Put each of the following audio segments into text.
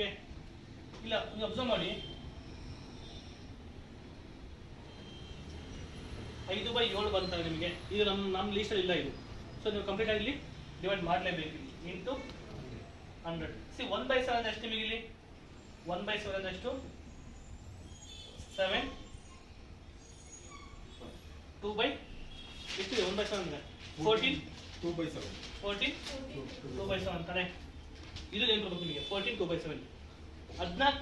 Okay. ಇಲ್ಲ ನೀವು observe ಮಾಡಿ 5/7 ಬಂತಾರೆ ನಿಮಗೆ. ಇದು ನಮ್ಮ ಲೀಸ್ಟಲ್ಲಿ ಇಲ್ಲ ಇದು. ಸೊ ನೀವು ಕಂಪ್ಲೀಟ್ ಆಗಿ ಇಲ್ಲಿ ಡಿವೈಡ್ ಮಾಡಲೇಬೇಕು ಇಂಟು 100. ಸಿ 1/7 ಎಷ್ಟು ನಿಮಗೆ ಇಲ್ಲಿ? 1/7 ಎಷ್ಟು? 7. 2/, ಎಷ್ಟಿದೆ 1/7 ಅಂದರೆ 14. 2/7. 14 2/7 ಅಂತಾನೆ. ಇದು ಏನು ಕೊಡ್ಬೇಕು ನಿಮಗೆ? 14 2/7. 14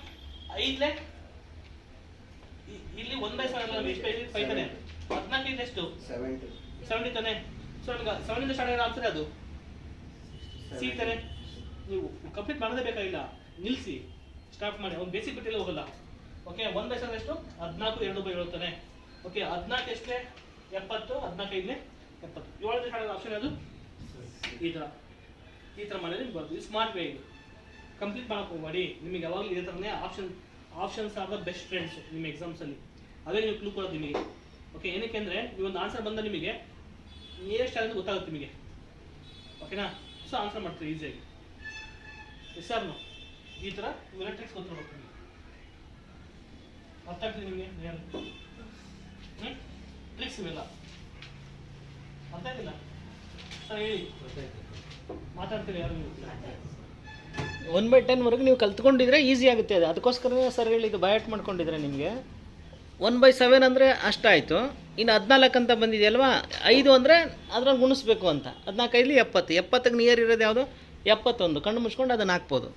5 ಇಲ್ಲಿ 1/7 ಎಷ್ಟು 5 ತಾನೆ. 14 ಇದು ಎಷ್ಟು? 70 ತಾನೆ. ಸೊ ನಿಮಗೆ 7 ಇಂದ ಸ್ಟಾರ್ಟ್ ಆಗ್ತದೆ ಅದು ಸಿ ತಾನೆ. ನೀವು ಕಂಪ್ಲೀಟ್ ಮಾಡೋದೇ ಬೇಕಾಗಿಲ್ಲ, ನಿಲ್ಲಿಸಿ ಸ್ಟಾಪ್ ಮಾಡಿ. ಅವ್ನು ಬೇಸಿಕ್ ಬಿಟ್ಟಿಲ್ಲ ಹೋಗಲ್ಲ. ಓಕೆ. 1/7 ಎಷ್ಟು? 14 2/7 ತಾನೆ. ಓಕೆ. 14 ಎಷ್ಟೇ? 70. 14 5 70. 7 ಸ್ಟಾರ್ಟ್ ಆಪ್ಷನ್ ಅದು ಈ ಥರ ಮಾಡಿದ್ರೆ ನಿಮ್ಗೆ ಬರ್ತದೆ. ಇದು ಸ್ಮಾರ್ಟ್ ವೇ. ಇದು ಕಂಪ್ಲೀಟ್ ಮಾಡೋಕೆ ಹೋಗಬೇಡಿ. ನಿಮಗೆ ಯಾವಾಗಲೂ ಇದೇ ಥರನೇ options are the best friends ನಿಮ್ಮ ಎಕ್ಸಾಮ್ಸಲ್ಲಿ. ಅವೇ ನೀವು ಕ್ಲೂ ಕೊಡೋದು ನಿಮಗೆ. ಓಕೆ. ಏನಕ್ಕೆ ಅಂದರೆ ನೀವೊಂದು ಆನ್ಸರ್ ಬಂದ ನಿಮಗೆ ನಿಯರೆಸ್ಟ್ ಆಗೋದು ಗೊತ್ತಾಗುತ್ತೆ ನಿಮಗೆ. ಓಕೆನಾ? ಸೊ ಆನ್ಸರ್ ಮಾಡ್ತೀರಿ ಈಸಿಯಾಗಿ. ಎಸ್ಆರ್ನು ಈ ಥರ ಇವೆಲ್ಲ ಟ್ರಿಕ್ಸ್ ಗೊತ್ತಿರ್ಬೇಕು ನಿಮಗೆ. ಅರ್ಥ ಆಗ್ತದೆ ನಿಮಗೆ? ಟ್ರಿಕ್ಸ್ ಇವೆಲ್ಲ ಅರ್ಥ ಆಗ್ತಿಲ್ಲ ಸರ್? ಹೇಳಿ, ಮಾತಾಡ್ತೀರಿ ಯಾರು ನೀವು? 1/10 ವರೆಗೂ ನೀವು ಕಲ್ತ್ಕೊಂಡಿದ್ರೆ ಈಸಿ ಆಗುತ್ತೆ ಅದು. ಅದಕ್ಕೋಸ್ಕರನೇ ಸರ್ ಹೇಳಿದ್ದು ಬಯಾಟ್ ಮಾಡ್ಕೊಂಡಿದ್ರೆ ನಿಮಗೆ 1/7 ಅಂದರೆ ಅಷ್ಟಾಯಿತು. ಇನ್ನು 14 ಅಂತ ಬಂದಿದೆಯಲ್ವಾ, 5 ಅಂದರೆ ಅದ್ರಲ್ಲಿ ಗುಣಿಸ್ಬೇಕು ಅಂತ. 14 5 70. 70ಗೆ ನಿಯರ್ ಇರೋದು ಯಾವುದು? 71. ಕಣ್ಣು ಮುಚ್ಕೊಂಡು ಅದನ್ನು ಹಾಕ್ಬೋದು.